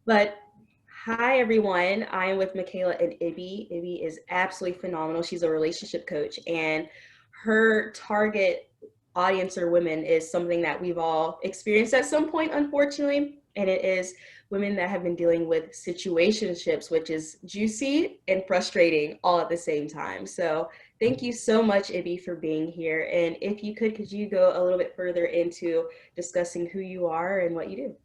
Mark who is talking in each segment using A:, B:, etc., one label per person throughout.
A: But hi, everyone. I am with Michaela and Ibbie. Ibbie is absolutely phenomenal. She's a relationship coach, and her target audience or women is something that we've all experienced at some point, unfortunately. And it is women that have been dealing with situationships, which is juicy and frustrating all at the same time. So thank you so much, Ibbie, for being here. And if you could you go a little bit further into discussing who you are and what you do?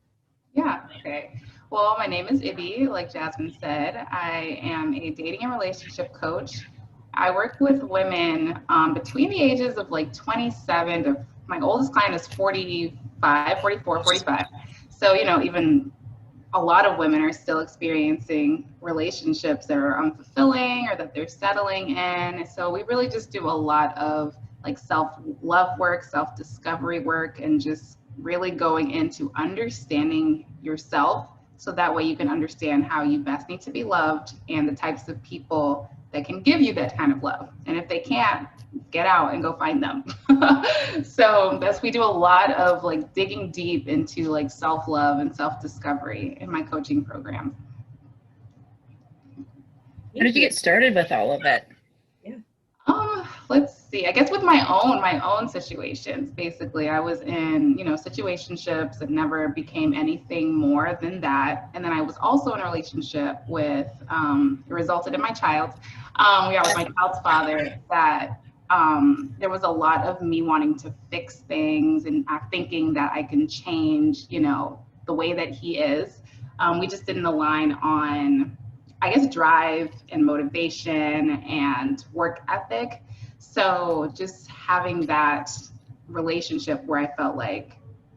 B: Yeah, okay. Well, my name is Ibbie, like Jasmine said. I am a dating and relationship coach. I work with women between the ages of like 27 to my oldest client is 45, 44, 45. So, even a lot of women are still experiencing relationships that are unfulfilling or that they're settling in. So, we really just do a lot of like self love work, self discovery work, and just really going into understanding yourself so that way you can understand how you best need to be loved and the types of people that can give you that kind of love. And if they can't, get out and go find them. So that's we do a lot of like digging deep into like self-love and self-discovery in my coaching program.
C: How did you get started with all of it?
B: Let's see. I guess with my own situations. Basically, I was in, situationships that never became anything more than that. And then I was also in a relationship with, it resulted in my child. Yeah, with my child's father. That there was a lot of me wanting to fix things and thinking that I can change, the way that he is. We just didn't align on, I guess, drive and motivation and work ethic. So just having that relationship where I felt like,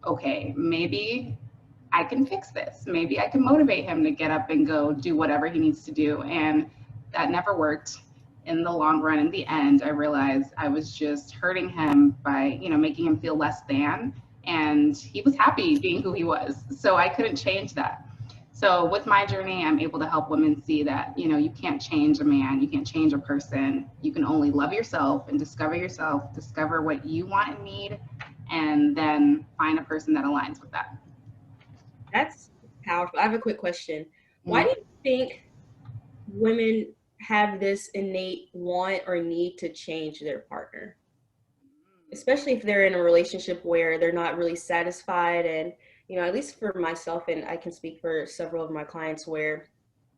B: okay, maybe I can fix this. Maybe I can motivate him to get up and go do whatever he needs to do. And that never worked. In the long run, in the end, I realized I was just hurting him by, making him feel less than. And he was happy being who he was. So I couldn't change that. So with my journey, I'm able to help women see that, you can't change a man, you can't change a person. You can only love yourself and discover what you want and need, and then find a person that aligns with that.
A: That's powerful. I have a quick question. Why
B: Mm.
A: do you think women have this innate want or need to change their partner? Especially if they're in a relationship where they're not really satisfied. And, at least for myself, and I can speak for several of my clients, where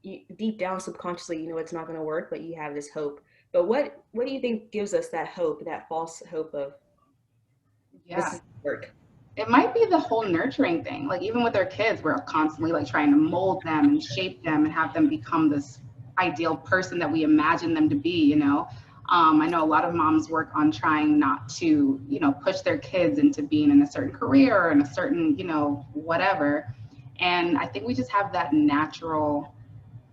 A: you, deep down subconsciously, it's not going to work, but you have this hope. But what do you think gives us that hope, that false hope of this
B: Yeah.
A: is work?
B: It might be the whole nurturing thing. Like even with our kids, we're constantly like trying to mold them and shape them and have them become this ideal person that we imagine them to be. I know a lot of moms work on trying not to, push their kids into being in a certain career or in a certain, whatever. And I think we just have that natural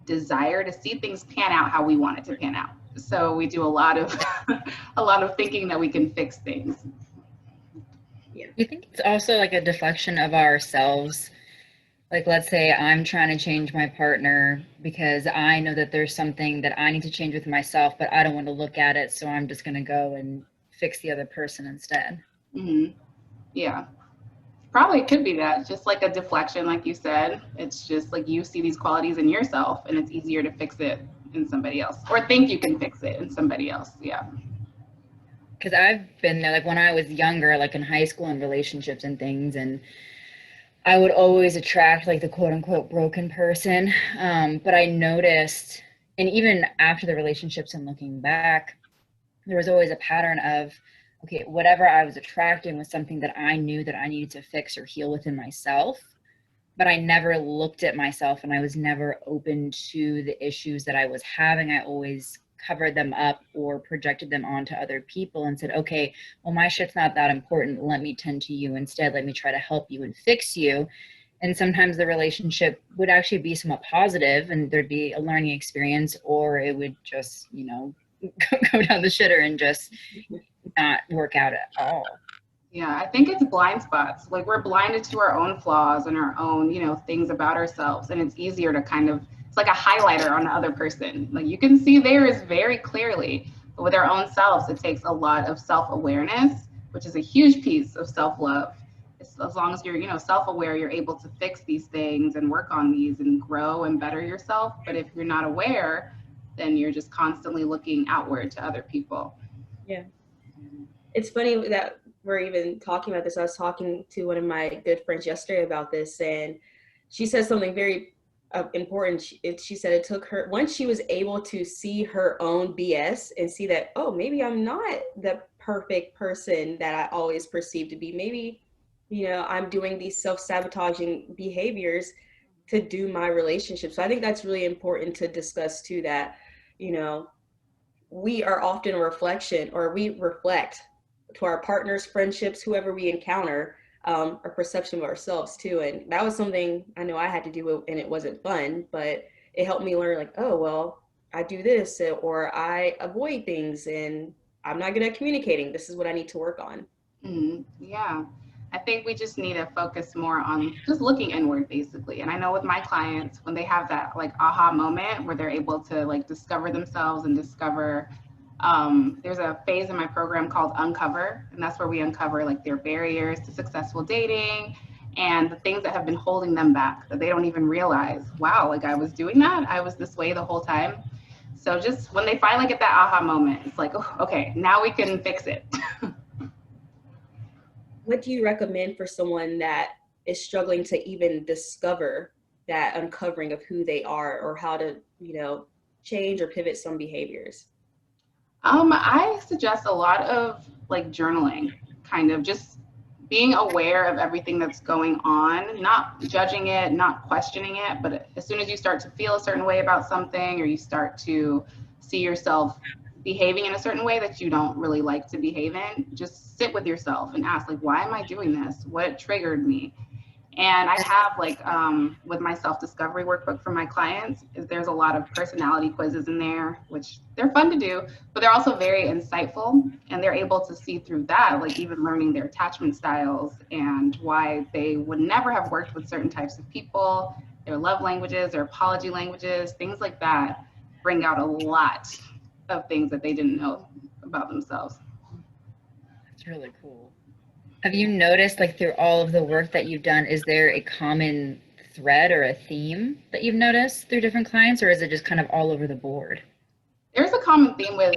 B: desire to see things pan out how we want it to pan out. So we do a lot of a lot of thinking that we can fix things.
A: Yeah.
C: Do you think it's also like a deflection of ourselves? Like, let's say I'm trying to change my partner because I know that there's something that I need to change with myself, but I don't want to look at it. So I'm just going to go and fix the other person instead.
B: Mm-hmm. Yeah. Probably could be that, just like a deflection, like you said. It's just like you see these qualities in yourself and it's easier to fix it in somebody else or think you can fix it in somebody else. Yeah.
C: Because I've been there, like when I was younger, like in high school and relationships and things, and I would always attract like the quote unquote broken person. But I noticed, and even after the relationships and looking back, there was always a pattern of, okay, whatever I was attracting was something that I knew that I needed to fix or heal within myself. But I never looked at myself and I was never open to the issues that I was having. I always covered them up or projected them onto other people and said, okay, well, my shit's not that important. Let me tend to you instead. Let me try to help you and fix you. And sometimes the relationship would actually be somewhat positive and there'd be a learning experience, or it would just, go down the shitter and just not work out at all.
B: Yeah, I think it's blind spots. Like we're blinded to our own flaws and our own, things about ourselves. And it's easier to it's like a highlighter on the other person. Like you can see theirs very clearly, but with our own selves, it takes a lot of self-awareness, which is a huge piece of self-love. as long as you're, you know, self-aware, you're able to fix these things and work on these and grow and better yourself. But if you're not aware, then you're just constantly looking outward to other people.
A: Yeah. It's funny that we're even talking about this. I was talking to one of my good friends yesterday about this, and she said something very important. She said it took her, once she was able to see her own BS and see that, oh, maybe I'm not the perfect person that I always perceived to be. Maybe, you know, I'm doing these self-sabotaging behaviors to do my relationship. So I think that's really important to discuss too, that, you know, we are often a reflection, or we reflect to our partners, friendships, whoever we encounter, our perception of ourselves too. And that was something I know I had to do, and it wasn't fun, but it helped me learn, like, oh, well, I do this, or I avoid things, and I'm not good at communicating. This is what I need to work on.
B: Yeah. I think we just need to focus more on just looking inward, basically. And I know with my clients, when they have that like aha moment where they're able to like discover themselves and discover, there's a phase in my program called Uncover, and that's where we uncover like their barriers to successful dating and the things that have been holding them back that they don't even realize, wow, like I was doing that, I was this way the whole time. So just when they finally get that aha moment, it's like, oh, okay, now we can fix it.
A: What do you recommend for someone that is struggling to even discover that uncovering of who they are, or how to, you know, change or pivot some behaviors?
B: I suggest a lot of like journaling, kind of just being aware of everything that's going on, not judging it, not questioning it, but as soon as you start to feel a certain way about something, or you start to see yourself behaving in a certain way that you don't really like to behave in, just sit with yourself and ask, like, why am I doing this? What triggered me? And I have like with my self-discovery workbook for my clients, is there's a lot of personality quizzes in there, which they're fun to do, but they're also very insightful, and they're able to see through that, like even learning their attachment styles and why they would never have worked with certain types of people, their love languages, their apology languages, things like that bring out a lot of things that they didn't know about themselves.
C: That's really cool. Have you noticed, like, through all of the work that you've done, is there a common thread or a theme that you've noticed through different clients, or is it just kind of all over the board?
B: There's a common theme with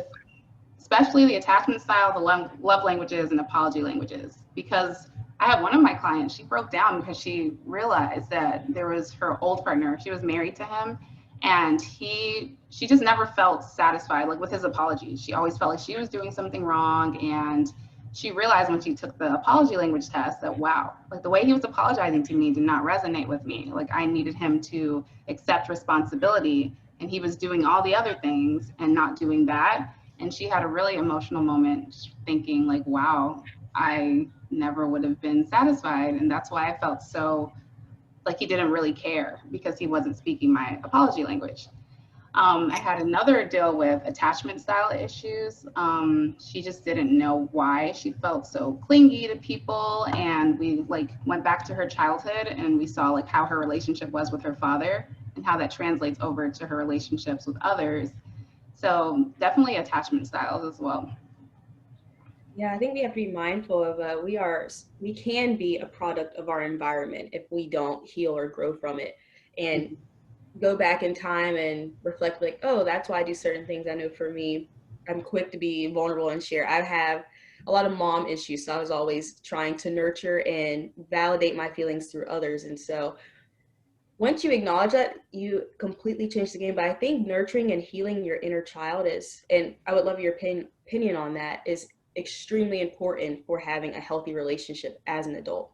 B: especially the attachment style, the love languages, and apology languages, because I had one of my clients, she broke down because she realized that there was her old partner, she was married to him, and she just never felt satisfied like with his apologies. She always felt like she was doing something wrong, and she realized when she took the apology language test that, wow, like the way he was apologizing to me did not resonate with me. Like I needed him to accept responsibility, and he was doing all the other things and not doing that. And she had a really emotional moment thinking like, wow, I never would have been satisfied. And that's why I felt so like he didn't really care, because he wasn't speaking my apology language. I had another deal with attachment style issues. She just didn't know why she felt so clingy to people. And we like went back to her childhood, and we saw like how her relationship was with her father and how that translates over to her relationships with others. So definitely attachment styles as well.
A: Yeah, I think we have to be mindful of we can be a product of our environment if we don't heal or grow from it, and go back in time and reflect, like, oh, that's why I do certain things. I know for me, I'm quick to be vulnerable and share. I have a lot of mom issues, so I was always trying to nurture and validate my feelings through others. And so once you acknowledge that, you completely change the game. But I think nurturing and healing your inner child is, and I would love your opinion on that, is extremely important for having a healthy relationship as an adult.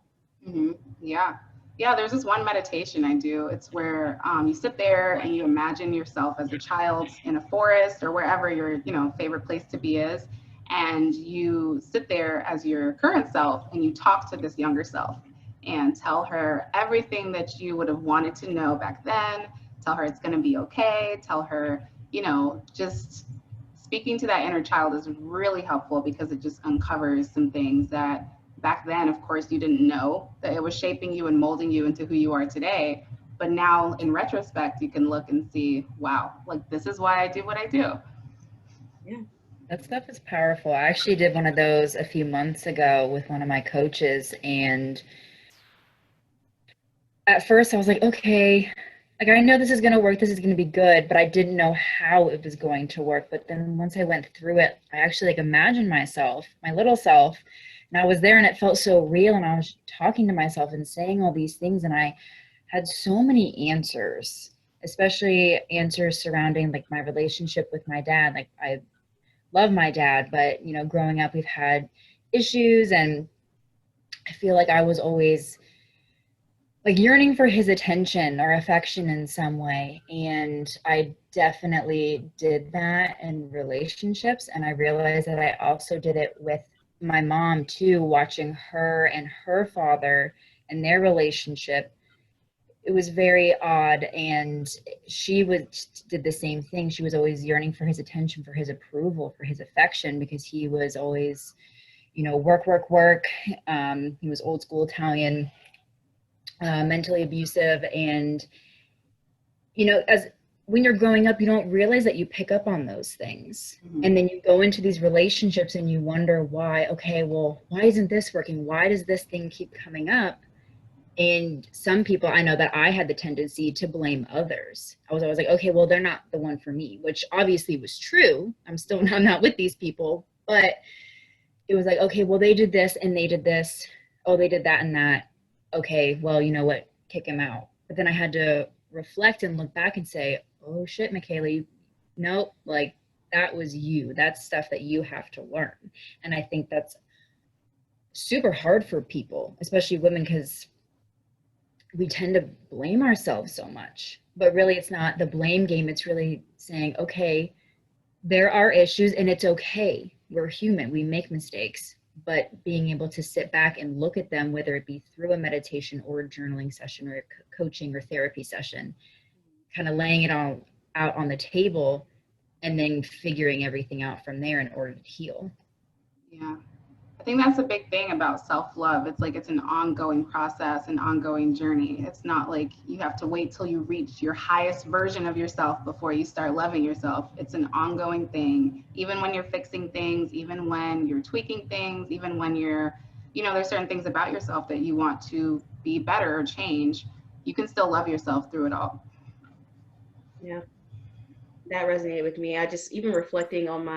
B: Yeah. Yeah, there's this one meditation I do. It's where you sit there and you imagine yourself as a child in a forest or wherever your, you know, favorite place to be is. And you sit there as your current self and you talk to this younger self and tell her everything that you would have wanted to know back then. Tell her it's going to be okay. Tell her, you know, just speaking to that inner child is really helpful, because it just uncovers some things that back then, of course, you didn't know that it was shaping you and molding you into who you are today. But now in retrospect, you can look and see, wow, like this is why I do what I do.
A: Yeah.
C: That stuff is powerful. I actually did one of those a few months ago with one of my coaches, and at first I was like, okay, like I know this is going to work, this is going to be good, but I didn't know how it was going to work. But then once I went through it, I actually like imagined myself, my little self, and I was there and it felt so real, and I was talking to myself and saying all these things, and I had so many answers, especially answers surrounding like my relationship with my dad. Like I love my dad, but you know, growing up we've had issues, and I feel like I was always like yearning for his attention or affection in some way. And I definitely did that in relationships. And I realized that I also did it with my mom too, watching her and her father and their relationship. It was very odd. And she did the same thing. She was always yearning for his attention, for his approval, for his affection, because he was always, you know, work, work, work. He was old school Italian, mentally abusive. And you know, as when you're growing up, you don't realize that you pick up on those things.
B: Mm-hmm.
C: And then you go into these relationships and you wonder why. Okay, well, why isn't this working? Why does this thing keep coming up? And some people, I know that I had the tendency to blame others. I was always like, okay, well, they're not the one for me, which obviously was true. I'm not with these people, but it was like, okay, well, they did this and they did this. Oh, they did that and that. Okay, well, you know what? Kick him out. But then I had to reflect and look back and say, oh shit, Michaela, nope, like that was you. That's stuff that you have to learn. And I think that's super hard for people, especially women, because we tend to blame ourselves so much. But really, it's not the blame game. It's really saying, okay, there are issues and it's okay. We're human, we make mistakes, but being able to sit back and look at them, whether it be through a meditation or a journaling session or a coaching or therapy session, kind of laying it all out on the table and then figuring everything out from there in order to heal.
B: Yeah. I think that's a big thing about self-love. It's like it's an ongoing process, an ongoing journey. It's not like you have to wait till you reach your highest version of yourself before you start loving yourself. It's an ongoing thing. Even when you're fixing things, even when you're tweaking things, even when you're, you know, there's certain things about yourself that you want to be better or change, you can still love yourself through it all.
A: Yeah, that resonated with me. I just, even reflecting on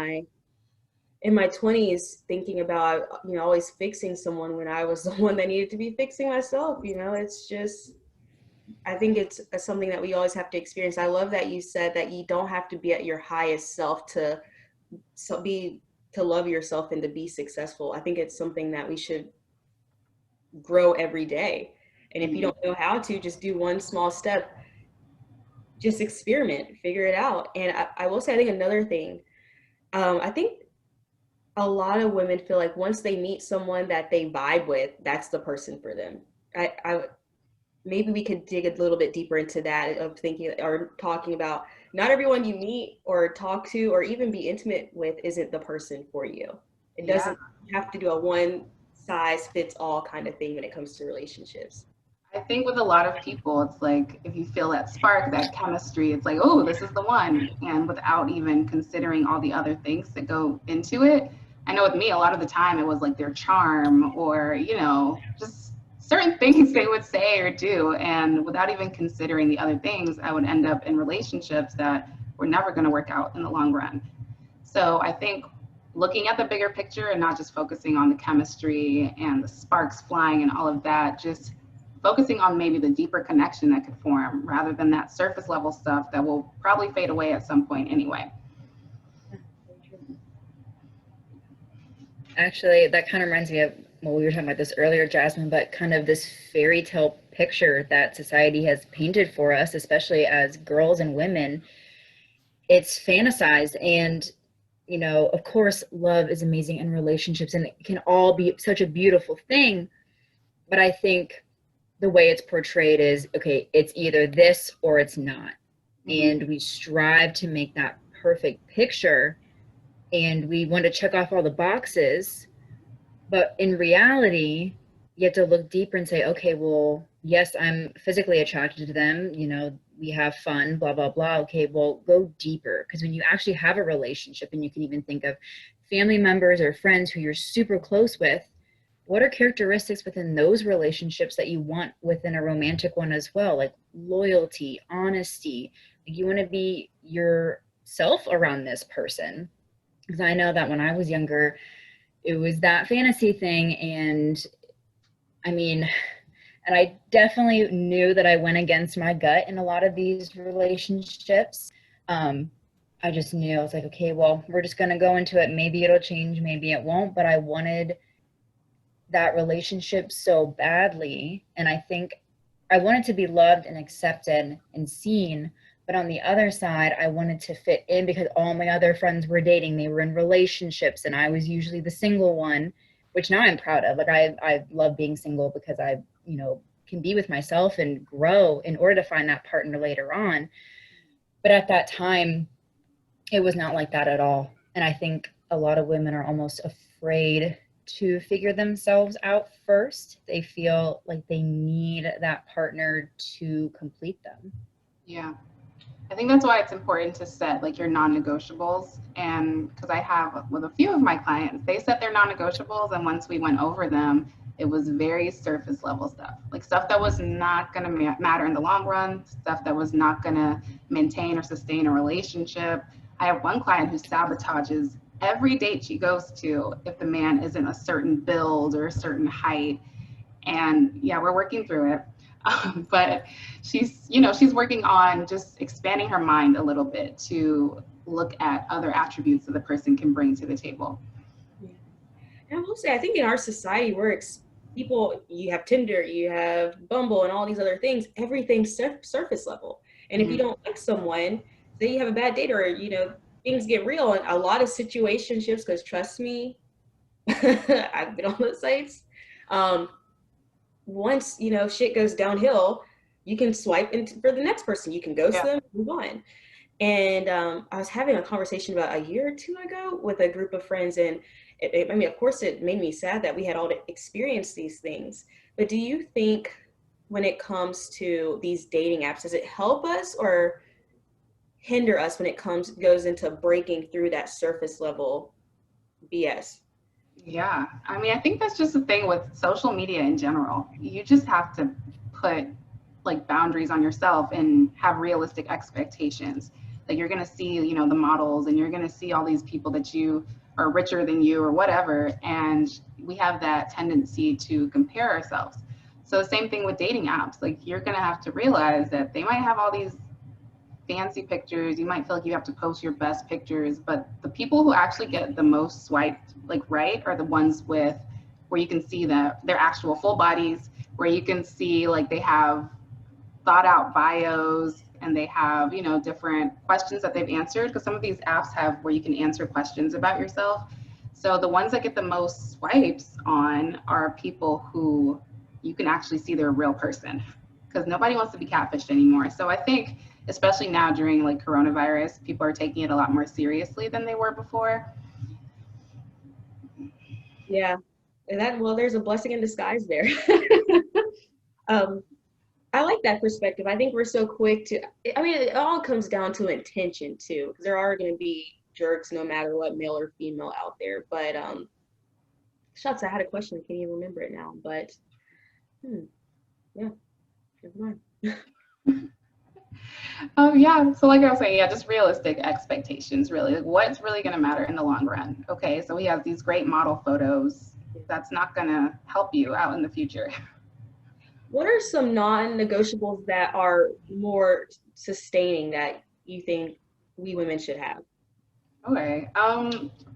A: in my 20s, thinking about, you know, always fixing someone when I was the one that needed to be fixing myself. You know, it's just, I think it's something that we always have to experience. I love that you said that you don't have to be at your highest self to to love yourself and to be successful. I think it's something that we should grow every day. And if you don't know how to, just do one small step, just experiment, figure it out. And I will say, I think another thing, I think a lot of women feel like once they meet someone that they vibe with, that's the person for them. I maybe we could dig a little bit deeper into that, of thinking or talking about not everyone you meet or talk to or even be intimate with isn't the person for you. It
B: Yeah.
A: doesn't have to do a one size fits all kind of thing when it comes to relationships.
B: I think with a lot of people, it's like if you feel that spark, that chemistry, it's like, oh, this is the one. And without even considering all the other things that go into it. I know with me, a lot of the time it was like their charm or, you know, just certain things they would say or do. And without even considering the other things, I would end up in relationships that were never going to work out in the long run. So I think looking at the bigger picture and not just focusing on the chemistry and the sparks flying and all of that, just focusing on maybe the deeper connection that could form rather than that surface level stuff that will probably fade away at some point anyway.
C: Actually, that kind of reminds me of, well, we were talking about this earlier, Jasmine, but kind of this fairy tale picture that society has painted for us, especially as girls and women. It's fantasized. And, you know, of course, love is amazing in relationships and it can all be such a beautiful thing. But I think the way it's portrayed is, okay, it's either this or it's not.
B: Mm-hmm.
C: And we strive to make that perfect picture and we want to check off all the boxes. But in reality, you have to look deeper and say, okay, well, yes, I'm physically attracted to them. You know, we have fun, blah, blah, blah. Okay, well, go deeper. Because when you actually have a relationship, and you can even think of family members or friends who you're super close with, what are characteristics within those relationships that you want within a romantic one as well? Like loyalty, honesty. Like you want to be yourself around this person. Because I know that when I was younger, it was that fantasy thing. And I mean, and I definitely knew that I went against my gut in a lot of these relationships. I just knew, I was like, okay, well, we're just going to go into it. Maybe it'll change, maybe it won't. But I wanted that relationship so badly. And I think I wanted to be loved and accepted and seen. But on the other side, I wanted to fit in because all my other friends were dating. They were in relationships and I was usually the single one, which now I'm proud of. Like I love being single because I, you know, can be with myself and grow in order to find that partner later on. But at that time, it was not like that at all. And I think a lot of women are almost afraid to figure themselves out first. They feel like they need that partner to complete them.
B: Yeah. I think that's why it's important to set like your non-negotiables. And because I have with a few of my clients, they set their non-negotiables, and once we went over them, it was very surface level stuff, like stuff that was not going to matter in the long run, stuff that was not going to maintain or sustain a relationship. I have one client who sabotages every date she goes to if the man isn't a certain build or a certain height. And yeah, we're working through it. But she's, you know, she's working on just expanding her mind a little bit to look at other attributes that the person can bring to the table.
A: Yeah. And I will say, I think in our society, people, you have Tinder, you have Bumble, and all these other things, everything's surface level. And if you don't like someone, say you have a bad date, or, you know, things get real, and a lot of situationships, because trust me, I've been on those sites. Once, you know, shit goes downhill, you can swipe for the next person. You can ghost them, move on. And I was having a conversation about a year or two ago with a group of friends, and I mean, of course, it made me sad that we had all to experience these things. But do you think when it comes to these dating apps, does it help us or hinder us when it goes into breaking through that surface level BS?
B: Yeah, I mean, I think that's just the thing with social media in general. You just have to put like boundaries on yourself and have realistic expectations. Like you're going to see, you know, the models, and you're going to see all these people that you are richer than you or whatever. And we have that tendency to compare ourselves. So the same thing with dating apps. Like you're going to have to realize that they might have all these fancy pictures. You might feel like you have to post your best pictures, but the people who actually get the most swiped like right are the ones with where you can see their actual full bodies, where you can see like they have thought out bios, and they have, you know, different questions that they've answered, because some of these apps have where you can answer questions about yourself. So the ones that get the most swipes on are people who you can actually see they're a real person, because nobody wants to be catfished anymore. So I think especially now during like coronavirus, people are taking it a lot more seriously than they were before.
A: Yeah, and well, there's a blessing in disguise there. I like that perspective. I think we're so quick to, I mean, it all comes down to intention too, because there are going to be jerks no matter what, male or female out there. But shucks, I had a question. I can't even remember it now. But yeah, never mind.
B: Yeah, so like I was saying, yeah, just realistic expectations, really. Like, what's really going to matter in the long run? Okay, so we have these great model photos. That's not going to help you out in the future.
A: What are some non-negotiables that are more sustaining that you think we women should have?
B: Okay,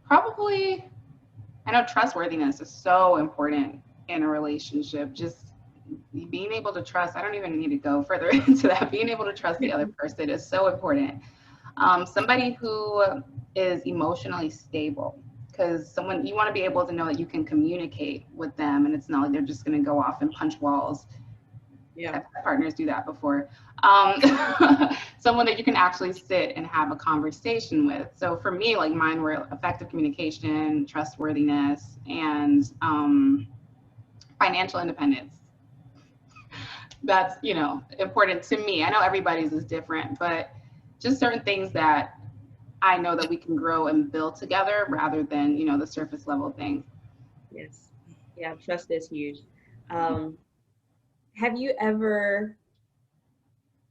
B: probably, I know trustworthiness is so important in a relationship. Just being able to trust, I don't even need to go further into that. Being able to trust the other person is so important. Somebody who is emotionally stable, because someone, you want to be able to know that you can communicate with them, and it's not like they're just going to go off and punch walls.
A: Yeah.
B: I've had partners do that before. Someone that you can actually sit and have a conversation with. So for me, like mine were effective communication, trustworthiness, and financial independence. That's, you know, important to me. I know everybody's is different, but just certain things that I know that we can grow and build together rather than, you know, the surface level things.
A: Yes. Yeah, trust is huge. Have you ever,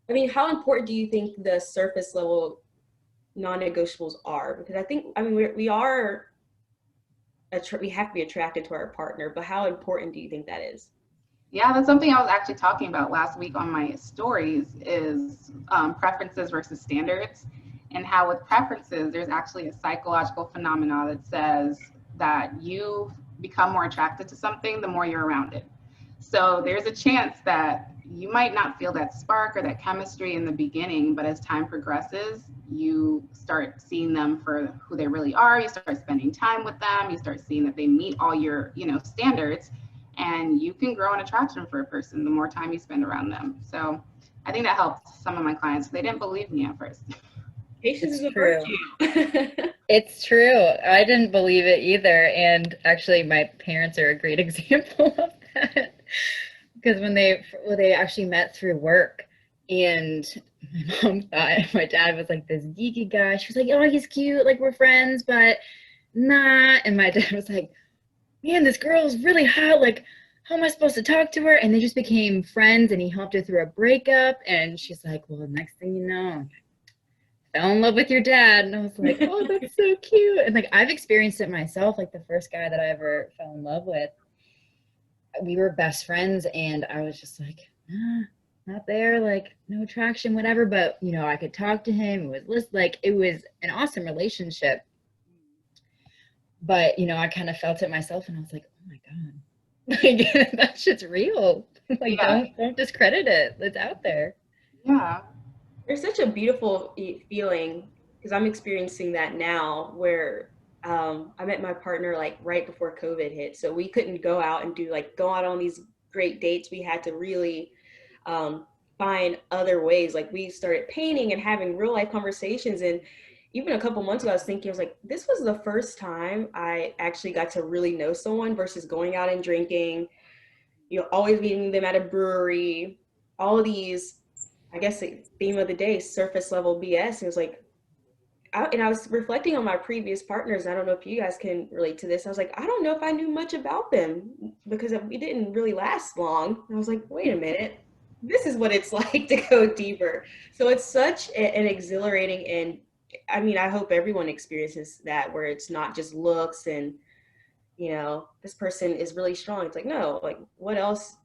A: I mean, how important do you think the surface level non-negotiables are? Because I think, I mean, we are, we have to be attracted to our partner, but how important do you think that is?
B: Yeah, that's something I was actually talking about last week on my stories is preferences versus standards, and how with preferences, there's actually a psychological phenomena that says that you become more attracted to something the more you're around it. So there's a chance that you might not feel that spark or that chemistry in the beginning, but as time progresses, you start seeing them for who they really are. You start spending time with them. You start seeing that they meet all your, standards, and you can grow an attraction for a person the more time you spend around them. So I think that helped some of my clients. They didn't believe me at first.
A: Patience is
C: It's
A: a
C: true.
A: virtue.
C: It's true. I didn't believe it either. And actually, my parents are a great example of that. Because when they actually met through work, and my mom thought my dad was like this geeky guy. She was like, "Oh, he's cute, like we're friends, but nah." And my dad was like, "Man, this girl is really hot. Like, how am I supposed to talk to her?" And they just became friends, and he helped her through a breakup. And she's like, "Well, the next thing you know, fell in love with your dad." And I was like, "Oh, that's so cute." And like I've experienced it myself. Like the first guy that I ever fell in love with, we were best friends, and I was just like, not there, like no attraction, whatever. But I could talk to him. It was an awesome relationship. But I kind of felt it myself, and I was like, oh my god, like that shit's real. Like
B: Yeah.
C: don't discredit it. It's out there.
B: Yeah.
A: There's such a beautiful feeling because I'm experiencing that now where I met my partner like right before COVID hit. So we couldn't go out and go out on these great dates. We had to really um, find other ways. Like we started painting and having real life conversations. And even a couple months ago, I was thinking, I was like, this was the first time I actually got to really know someone versus going out and drinking, always meeting them at a brewery, all of these, I guess the theme of the day, surface level BS. And it was like, and I was reflecting on my previous partners. I don't know if you guys can relate to this. I was like, I don't know if I knew much about them because we didn't really last long. And I was like, wait a minute, this is what it's like to go deeper. So it's such an exhilarating, and I mean, I hope everyone experiences that where it's not just looks and, this person is really strong. It's like, no, like what else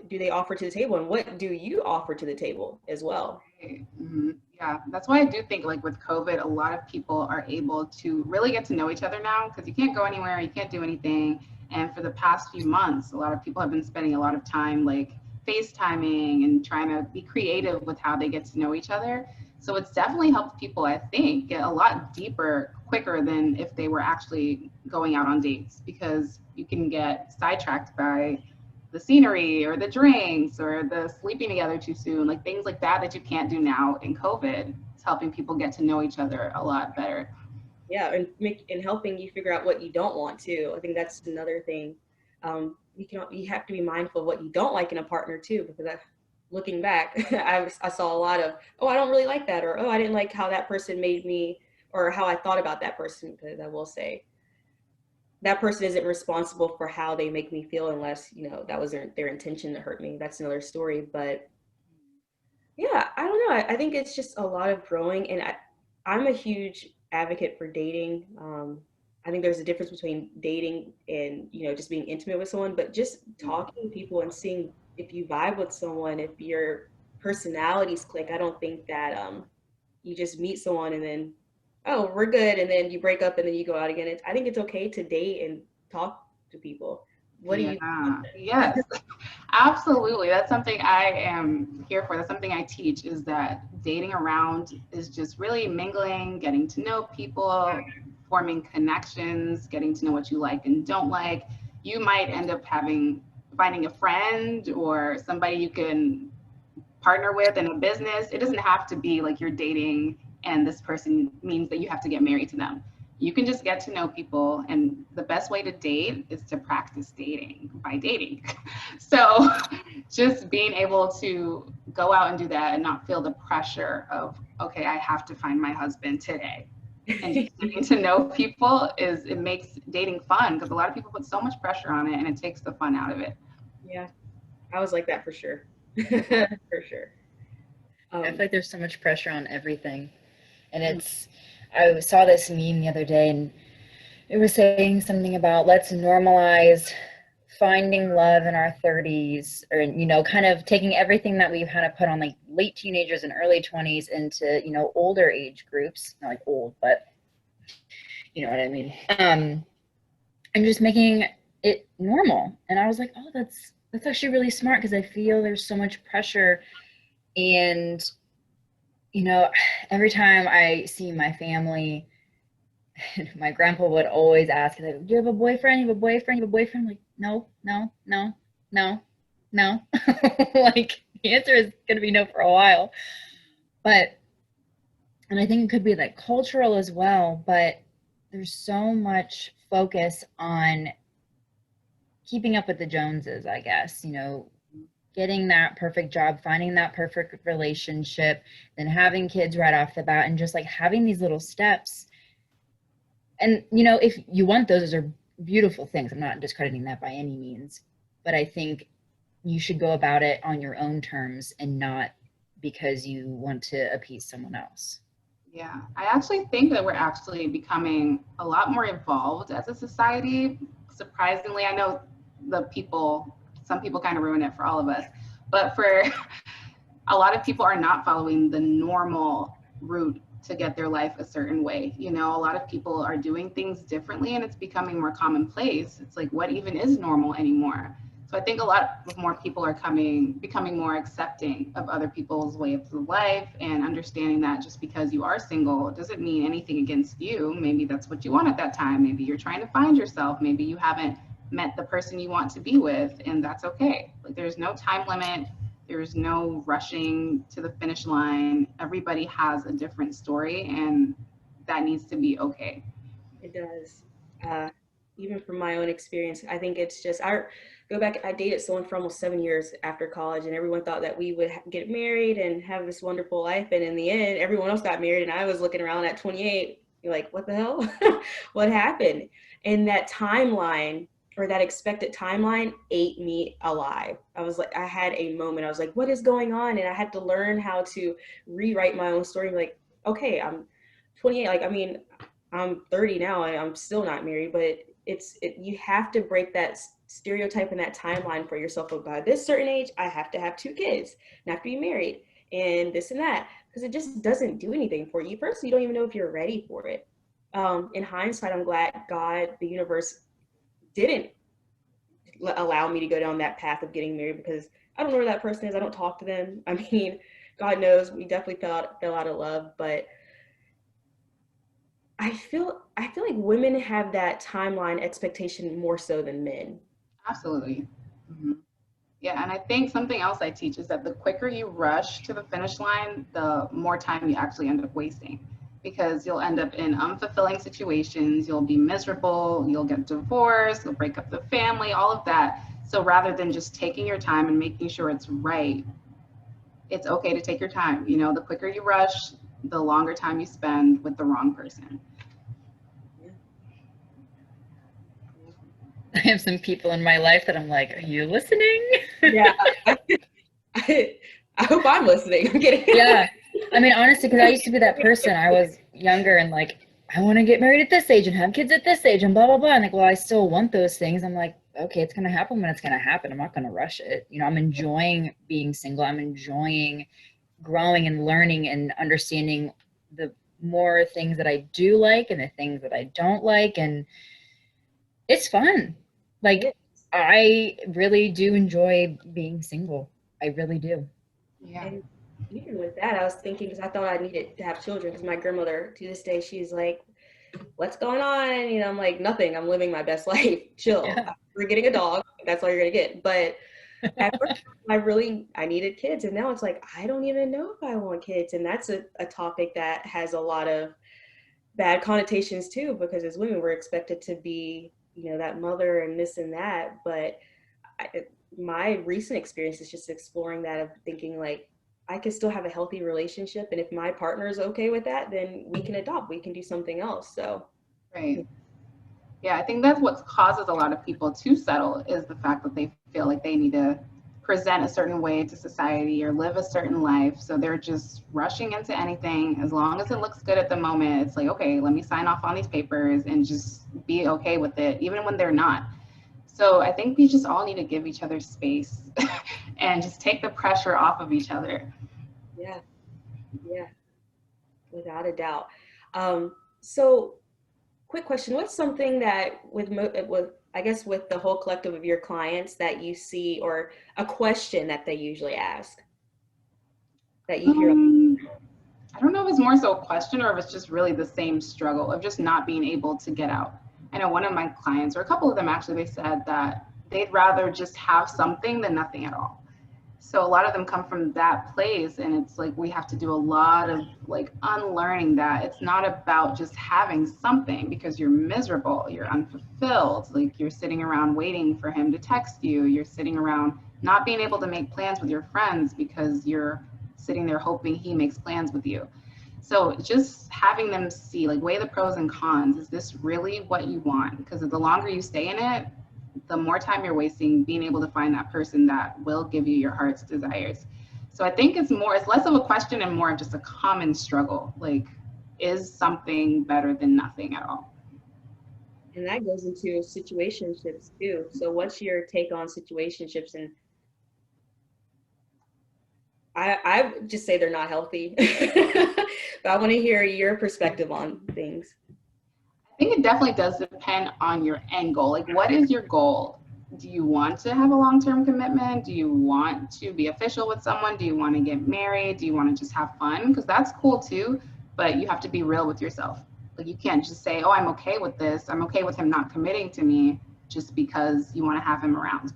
A: do they offer to the table, and what do you offer to the table as well?
B: Mm-hmm. Yeah, that's why I do think like with COVID, a lot of people are able to really get to know each other now because you can't go anywhere, you can't do anything. And for the past few months, a lot of people have been spending a lot of time like FaceTiming and trying to be creative with how they get to know each other. So it's definitely helped people, I think, get a lot deeper quicker than if they were actually going out on dates, because you can get sidetracked by the scenery or the drinks or the sleeping together too soon, like things like that you can't do now in COVID. It's helping people get to know each other a lot better.
A: Yeah, and helping you figure out what you don't want to. I think that's another thing. You have to be mindful of what you don't like in a partner too, because looking back, I saw a lot of, oh, I don't really like that, or oh, I didn't like how that person made me, or how I thought about that person. Because I will say that person isn't responsible for how they make me feel unless that was their intention to hurt me. That's another story. But yeah, I don't know. I think it's just a lot of growing, and I'm a huge advocate for dating. I think there's a difference between dating and just being intimate with someone, but just talking to people and seeing if you vibe with someone, if your personalities click. I don't think that you just meet someone and then, oh, we're good, and then you break up and then you go out again. I think it's okay to date and talk to people. What do
B: Yeah,
A: you?
B: yes, absolutely. That's something I am here for. That's something I teach, is that dating around is just really mingling, getting to know people, forming connections, getting to know what you like and don't like. You might end up finding a friend or somebody you can partner with in a business. It doesn't have to be like you're dating and this person means that you have to get married to them. You can just get to know people, and the best way to date is to practice dating by dating. So just being able to go out and do that and not feel the pressure of, okay, I have to find my husband today. and just getting to know people it makes dating fun, because a lot of people put so much pressure on it and it takes the fun out of it.
A: Yeah, I was like that for sure. For sure.
C: I feel
A: Um,
C: like there's so much pressure on everything. And I saw this meme the other day, and it was saying something about let's normalize finding love in our 30s, or, kind of taking everything that we've kind of put on like late teenagers and early 20s into, older age groups, not like old, but you know what I mean. And just making it normal. And I was like, oh, that's actually really smart, because I feel there's so much pressure. And, every time I see my family, my grandpa would always ask, like, do you have a boyfriend? You have a boyfriend? You have a boyfriend? I'm like, no, no, no, no, no. Like, the answer is going to be no for a while. But, and I think it could be like cultural as well, but there's so much focus on keeping up with the Joneses, I guess, getting that perfect job, finding that perfect relationship, then having kids right off the bat, and just like having these little steps. And, if you want those are beautiful things. I'm not discrediting that by any means, but I think you should go about it on your own terms and not because you want to appease someone else.
B: Yeah, I actually think that we're actually becoming a lot more evolved as a society. Surprisingly, I know some people kind of ruin it for all of us, but for a lot of people are not following the normal route to get their life a certain way. A lot of people are doing things differently and it's becoming more commonplace. It's like, what even is normal anymore? So I think a lot of more people are becoming more accepting of other people's ways of life, and understanding that just because you are single doesn't mean anything against you. Maybe that's what you want at that time. Maybe you're trying to find yourself. Maybe you haven't met the person you want to be with, and that's okay. Like, there's no time limit. There's no rushing to the finish line. Everybody has a different story, and that needs to be okay.
A: it does. Uh, Even from my own experience, I think it's just I go back. I dated someone for almost 7 years after college, and everyone thought that we would get married and have this wonderful life. And in the end, everyone else got married, and I was looking around at 28, you're like, what the hell? What happened? And that timeline, or that expected timeline, ate me alive. I was like, I had a moment. I was like, what is going on? And I had to learn how to rewrite my own story. Like, okay, I'm 28. Like, I mean, I'm 30 now and I'm still not married, but you have to break that stereotype and that timeline for yourself. Of by this certain age, I have to have 2 kids and have to be married and this and that, because it just doesn't do anything for you. First, you don't even know if you're ready for it. In hindsight, I'm glad God, the universe, didn't allow me to go down that path of getting married, because I don't know where that person is. I don't talk to them. I mean, God knows we definitely fell out of love, but I feel like women have that timeline expectation more so than men.
B: Absolutely. Mm-hmm. Yeah, and I think something else I teach is that the quicker you rush to the finish line, the more time you actually end up wasting, because you'll end up in unfulfilling situations, you'll be miserable, you'll get divorced, you'll break up the family, all of that. So rather than just taking your time and making sure it's right, it's okay to take your time. The quicker you rush, the longer time you spend with the wrong person.
A: Yeah.
C: I have some people in my life that I'm like, are you listening?
A: Yeah. I, I hope I'm listening. I'm kidding.
C: Yeah. I mean, honestly, because I used to be that person. I was younger and like, I want to get married at this age and have kids at this age and blah, blah, blah. And like, well, I still want those things. I'm like, okay, it's going to happen when it's going to happen. I'm not going to rush it. I'm enjoying being single. I'm enjoying growing and learning and understanding the more things that I do like and the things that I don't like. And it's fun.
A: Yeah.
C: Like, I really do enjoy being single. I really do.
B: Yeah.
A: And even with that, I was thinking, because I thought I needed to have children, because my grandmother to this day, she's like, what's going on? I'm like, nothing. I'm living my best life. Chill.
C: Yeah.
A: We're getting a dog. That's all you're going to get. But at first, I needed kids. And now it's like, I don't even know if I want kids. And that's a topic that has a lot of bad connotations too, because as women, we're expected to be, that mother and this and that. But I, my recent experience is just exploring that, of thinking like, I can still have a healthy relationship. And if my partner is okay with that, then we can adopt, we can do something else. So,
B: Right. Yeah, I think that's what causes a lot of people to settle, is the fact that they feel like they need to present a certain way to society or live a certain life. So they're just rushing into anything. As long as it looks good at the moment, it's like, okay, let me sign off on these papers and just be okay with it, even when they're not. So I think we just all need to give each other space and just take the pressure off of each other.
A: yeah, yeah, without a doubt. So quick question: what's something that with I guess with the whole collective of your clients that you see, or a question that they usually ask that you hear?
B: Um, I don't know if it's more so a question or if it's just really the same struggle of just not being able to get out. I know one of my clients, or a couple of them actually, they said that they'd rather just have something than nothing at all. So a lot of them come from that place, and it's like we have to do a lot of like unlearning that. It's not about just having something because you're miserable, you're unfulfilled, like you're sitting around waiting for him to text you, you're sitting around not being able to make plans with your friends because you're sitting there hoping he makes plans with you. So just having them see, like, weigh the pros and cons. Is this really what you want? Because the longer you stay in it, the more time you're wasting being able to find that person that will give you your heart's desires. So I think it's less of a question and more of just a common struggle. Like, is something better than nothing at all?
A: And that goes into situationships too. So what's your take on situationships? And I would just say they're not healthy. But I want to hear your perspective on things.
B: I think it definitely does depend on your end goal. Like, what is your goal? Do you want to have a long-term commitment? Do you want to be official with someone? Do you want to get married? Do you want to just have fun? Because that's cool too, but you have to be real with yourself. Like, you can't just say, oh, I'm okay with this. I'm okay with him not committing to me just because you want to have him around.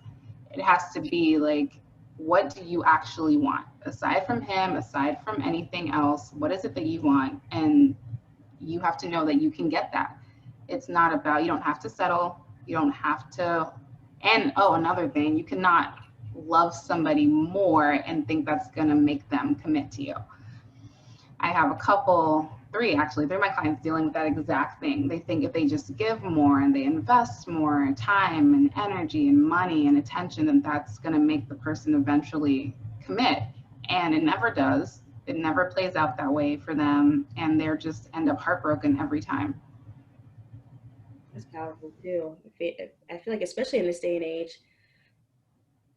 B: It has to be like, what do you actually want? Aside from him, aside from anything else, what is it that you want? And you have to know that you can get that. It's not about, you don't have to settle. You don't have to. And oh, another thing, you cannot love somebody more and think that's going to make them commit to you. I have a couple, three actually, they're my clients dealing with that exact thing. They think if they just give more and they invest more time and energy and money and attention, then that's going to make the person eventually commit. And it never does. It never plays out that way for them. And they're just end up heartbroken every time.
A: That's powerful too. I feel like, especially in this day and age,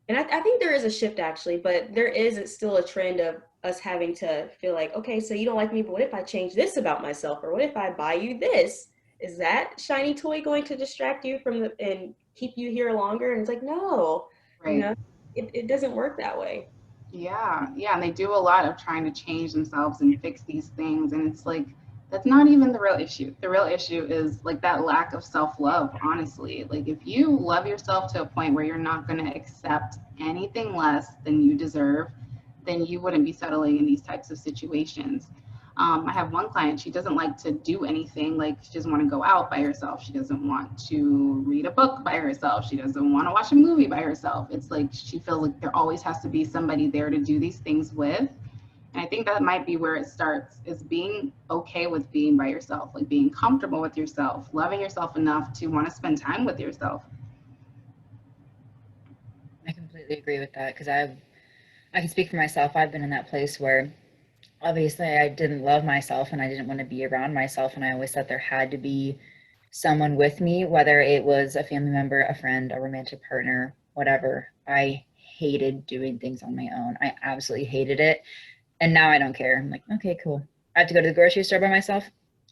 A: and I think there is a shift actually, but there is still a trend of us having to feel like, okay, so you don't like me, but what if I change this about myself? Or what if I buy you this? Is that shiny toy going to distract you from and keep you here longer? And it's like, no, you
B: Right.
A: know, it doesn't work that way.
B: Yeah, yeah, and they do a lot of trying to change themselves and fix these things, and it's like that's not even the real issue. The real issue is like that lack of self-love, honestly. Like, if you love yourself to a point where you're not going to accept anything less than you deserve, then you wouldn't be settling in these types of situations. I have one client, she doesn't like to do anything. Like, she doesn't want to go out by herself. She doesn't want to read a book by herself. She doesn't want to watch a movie by herself. It's like she feels like there always has to be somebody there to do these things with. And I think that might be where it starts, is being okay with being by yourself, like being comfortable with yourself, loving yourself enough to want to spend time with yourself.
C: I completely agree with that because I can speak for myself. I've been in that place where obviously I didn't love myself and I didn't want to be around myself, and I always thought there had to be someone with me, whether it was a family member, a friend, a romantic partner, whatever. I hated doing things on my own. I absolutely hated it. And now I don't care. I'm like, okay, cool. I have to go to the grocery store by myself.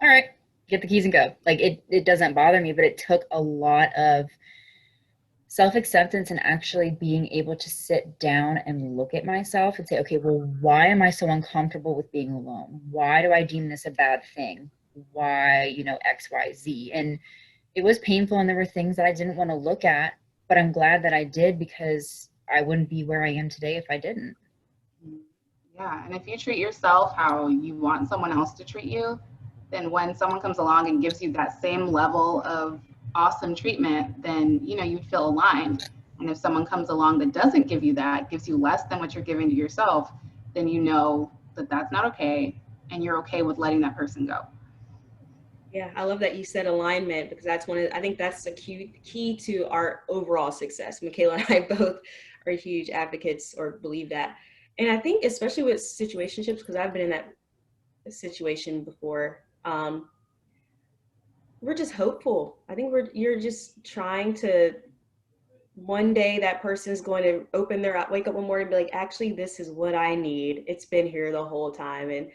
C: All right, get the keys and go. Like, it doesn't bother me, but it took a lot of self-acceptance and actually being able to sit down and look at myself and say, okay, well, why am I so uncomfortable with being alone? Why do I deem this a bad thing? Why, X, Y, Z? And it was painful, and there were things that I didn't want to look at, but I'm glad that I did, because I wouldn't be where I am today if I didn't.
B: Yeah, and if you treat yourself how you want someone else to treat you, then when someone comes along and gives you that same level of awesome treatment, then you'd feel aligned. And if someone comes along that doesn't give you that, gives you less than what you're giving to yourself, then you know that that's not okay, and you're okay with letting that person go.
A: Yeah, I love that you said alignment, because that's I think that's the key to our overall success. Michaela and I both are huge advocates or believe that. And I think especially with situationships, because I've been in that situation before, we're just hopeful. I think you're just trying to, one day that person's going to wake up one morning and be like, actually, this is what I need. It's been here the whole time. And,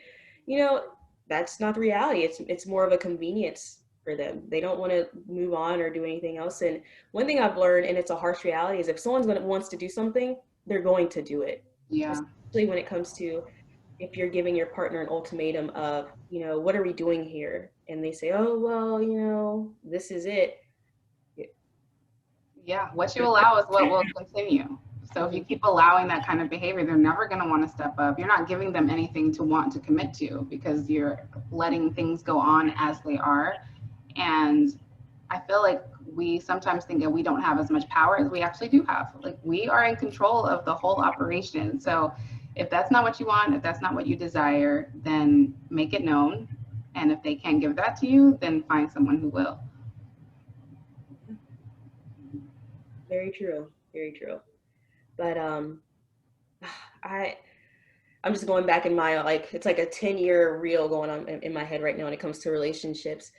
A: you know, that's not the reality. It's more of a convenience for them. They don't want to move on or do anything else. And one thing I've learned, and it's a harsh reality, is if wants to do something, they're going to do it.
B: Yeah.
A: Especially when it comes to, if you're giving your partner an ultimatum of, what are we doing here? And they say, oh, well, this is it.
B: Yeah, what you allow is what will continue. So if you keep allowing that kind of behavior, they're never going to want to step up. You're not giving them anything to want to commit to, because you're letting things go on as they are. And I feel like we sometimes think that we don't have as much power as we actually do have. Like, we are in control of the whole operation. So if that's not what you want, if that's not what you desire, then make it known. And if they can't give that to you, then find someone who will.
A: Very true. Very true. But I'm just going back in my, like, it's like a 10-year reel going on in my head right now when it comes to relationships.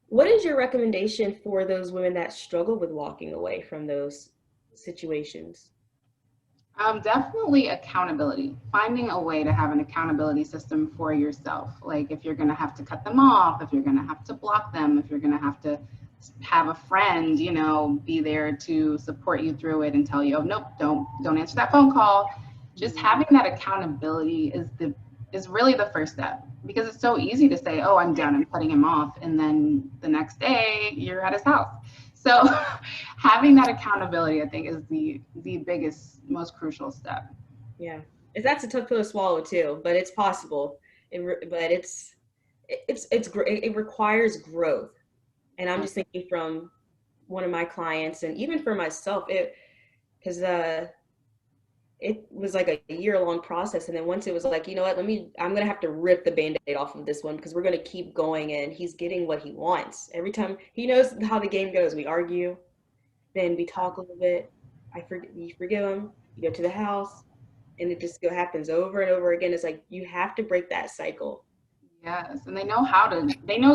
A: What is your recommendation for those women that struggle with walking away from those situations?
B: Definitely accountability. Finding a way to have an accountability system for yourself. Like, if you're going to have to cut them off, if you're going to have to block them, if you're going to have a friend, be there to support you through it and tell you, oh, nope, don't answer that phone call. Just having that accountability is really the first step, because it's so easy to say, oh, I'm done, I'm cutting him off, and then the next day you're at his house. So having that accountability, I think, is the biggest, most crucial step.
A: Yeah, that's a tough pill to swallow too, but it's possible. But it requires growth. And I'm just thinking from one of my clients, and even for myself, because it was like a year-long process. And then once it was like, you know what, I'm gonna have to rip the Band-Aid off of this one, because we're gonna keep going, and he's getting what he wants. Every time, he knows how the game goes. We argue, then we talk a little bit. You forgive him, you go to the house, and it just happens over and over again. It's like, you have to break that cycle.
B: Yes, and they know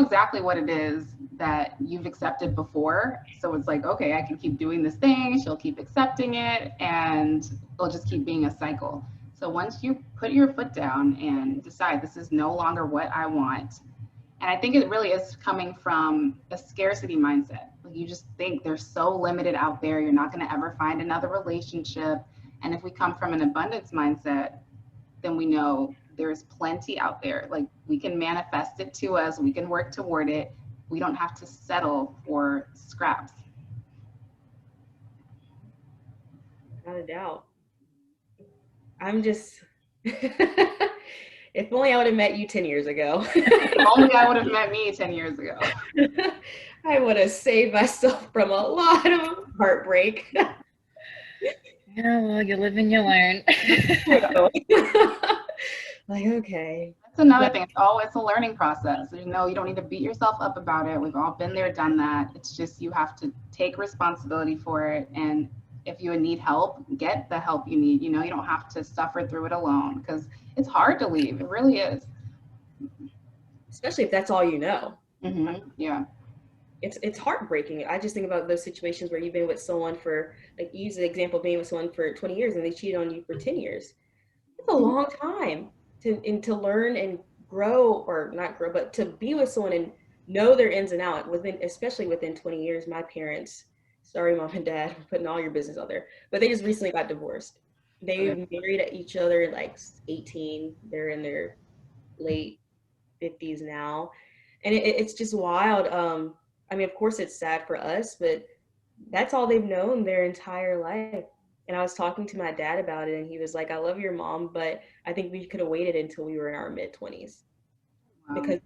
B: exactly what it is that you've accepted before. So it's like, okay, I can keep doing this thing, she'll keep accepting it, and it'll just keep being a cycle. So once you put your foot down and decide, this is no longer what I want, and I think it really is coming from a scarcity mindset. You just think there's so limited out there, you're not going to ever find another relationship. And if we come from an abundance mindset, then we know there's plenty out there. Like, we can manifest it to us, we can work toward it. We don't have to settle for scraps.
A: Without a doubt. I'm just, if only I would have met you 10 years ago.
B: If only I would have met me 10 years ago.
A: I would have saved myself from a lot of heartbreak.
C: Yeah, well, you live and you learn.
A: Like, okay.
B: That's another thing. It's a learning process. You don't need to beat yourself up about it. We've all been there, done that. It's just, you have to take responsibility for it. And if you need help, get the help you need. You don't have to suffer through it alone, because it's hard to leave. It really is.
A: Especially if that's all you know.
B: Mm-hmm. Yeah.
A: It's heartbreaking. I just think about those situations where you've been with someone for, like, use the example of being with someone for 20 years and they cheated on you for 10 years. It's a long time to learn and grow, or not grow, but to be with someone and know their ins and outs especially within 20 years. My parents, sorry, mom and dad, I'm putting all your business out there, but they just recently got divorced. They married each other at like 18. They're in their late 50s now. And it's just wild. I mean, of course it's sad for us, but that's all they've known their entire life. And I was talking to my dad about it, and he was like, I love your mom, but I think we could have waited until we were in our mid-20s. Wow. Because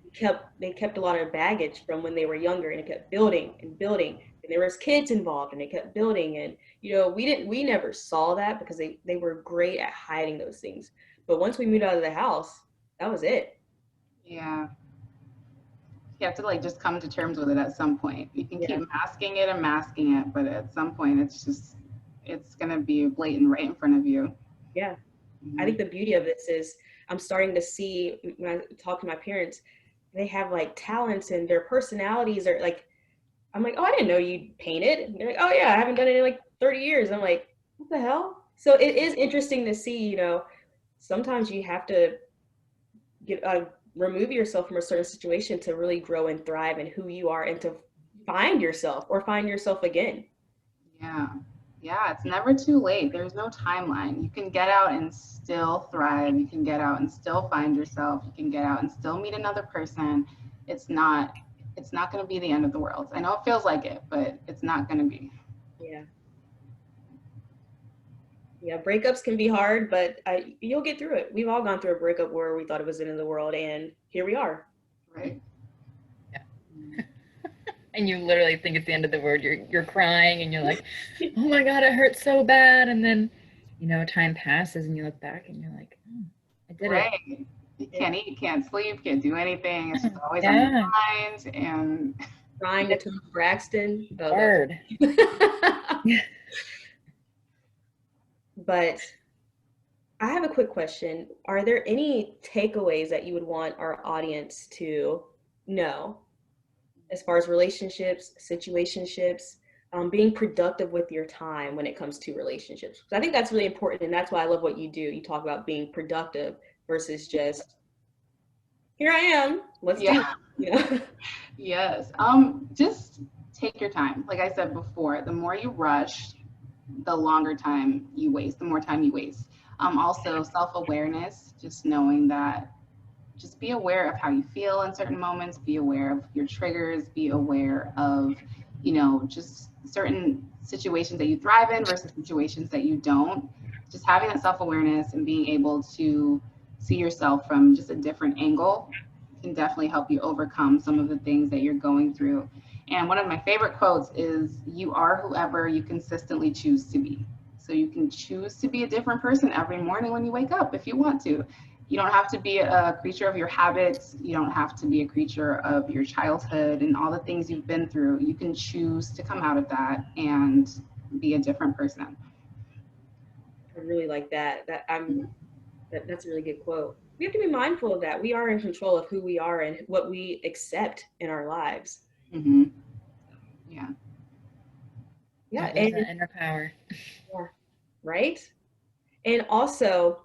A: they kept a lot of baggage from when they were younger, and it kept building and building. And there was kids involved, and it kept building. And, we never saw that, because they were great at hiding those things. But once we moved out of the house, that was it.
B: Yeah. You have to like just come to terms with it at some point. You can keep masking it and masking it, but at some point it's gonna be blatant right in front of you.
A: Yeah. I think the beauty of this is I'm starting to see when I talk to my parents, they have like talents and their personalities are like, I'm like, oh, I didn't know you painted. And they're like, oh yeah, I haven't done it in like 30 years. I'm like, what the hell? So it is interesting to see, you know, sometimes you have to remove yourself from a certain situation to really grow and thrive in who you are and to find yourself or find yourself again.
B: Yeah. Yeah, it's never too late. There's no timeline. You can get out and still thrive. You can get out and still find yourself. You can get out and still meet another person. It's not going to be the end of the world. I know it feels like it, but it's not going to be.
A: Yeah. Yeah, breakups can be hard, but you'll get through it. We've all gone through a breakup where we thought it was the end of the world, and here we are.
B: Right.
C: Yeah. And you literally think it's the end of the world. You're crying, and you're like, oh my God, it hurts so bad. And then, you know, time passes, and you look back, and you're like, oh, I did it.
B: You can't eat, can't sleep, can't do anything. It's just always on your mind. And
A: crying to Toni Braxton.
C: Hard.
A: But I have a quick question. Are there any takeaways that you would want our audience to know as far as relationships, situationships, being productive with your time when it comes to relationships? Because I think that's really important, and that's why I love what you do. You talk about being productive versus just, here I am, let's do it. You know?
B: Yes. Just take your time. Like I said before, the more you rush, the longer time you waste, the more time you waste. Also self-awareness, just knowing that, just be aware of how you feel in certain moments, be aware of your triggers, be aware of, you know, just certain situations that you thrive in versus situations that you don't. Just having that self-awareness and being able to see yourself from just a different angle can definitely help you overcome some of the things that you're going through. And one of my favorite quotes is, you are whoever you consistently choose to be. So you can choose to be a different person every morning when you wake up if you want to. You don't have to be a creature of your habits. You don't have to be a creature of your childhood and all the things you've been through. You can choose to come out of that and be a different person.
A: I really like that. That's a really good quote. We have to be mindful of that. We are in control of who we are and what we accept in our lives.
B: Mm-hmm. Yeah.
A: Yeah.
C: And that inner power.
A: Yeah. Right. And also,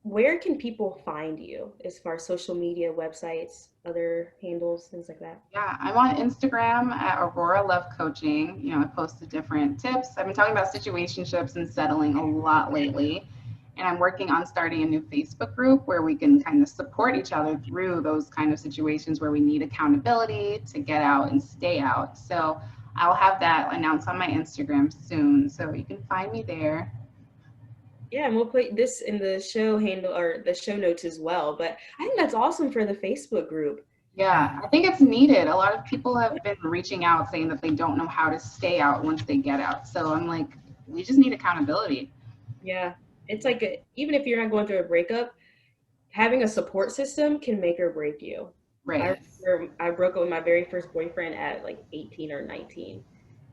A: where can people find you as far as social media, websites, other handles, things like that?
B: Yeah, I'm on Instagram at Aurora Love Coaching. You know, I post the different tips. I've been talking about situationships and settling a lot lately. And I'm working on starting a new Facebook group where we can kind of support each other through those kind of situations where we need accountability to get out and stay out. So I'll have that announced on my Instagram soon. So you can find me there.
A: Yeah, and we'll put this in the show handle or the show notes as well. But I think that's awesome for the Facebook group.
B: Yeah, I think it's needed. A lot of people have been reaching out saying that they don't know how to stay out once they get out. So I'm like, we just need accountability.
A: Yeah, it's like even if you're not going through a breakup, having a support system can make or break you.
B: Right.
A: I broke up with my very first boyfriend at like 18 or 19.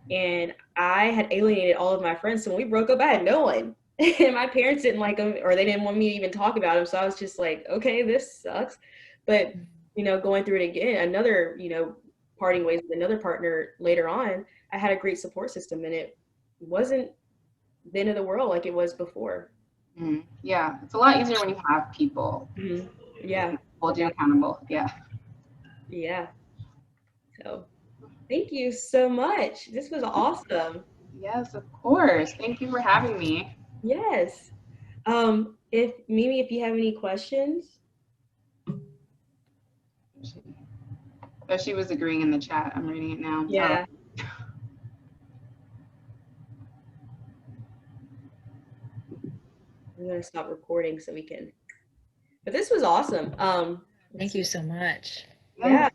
A: And I had alienated all of my friends. So when we broke up, I had no one. And my parents didn't like him, or they didn't want me to even talk about him. So I was just like, okay, this sucks. But, you know, going through it again, another, you know, parting ways with another partner later on, I had a great support system, and it wasn't the end of the world like it was before.
B: Mm-hmm. Yeah, it's a lot easier when you have people.
A: Mm-hmm. Yeah.
B: Hold you accountable. Yeah.
A: Yeah. So thank you so much. This was awesome.
B: Yes, of course. Thank you for having me.
A: Yes. If Mimi, if you have any questions.
B: Oh, she was agreeing in the chat. I'm reading it now.
A: Yeah. I'm gonna stop recording so we can. But this was awesome.
C: Thank you so much.
A: Yeah.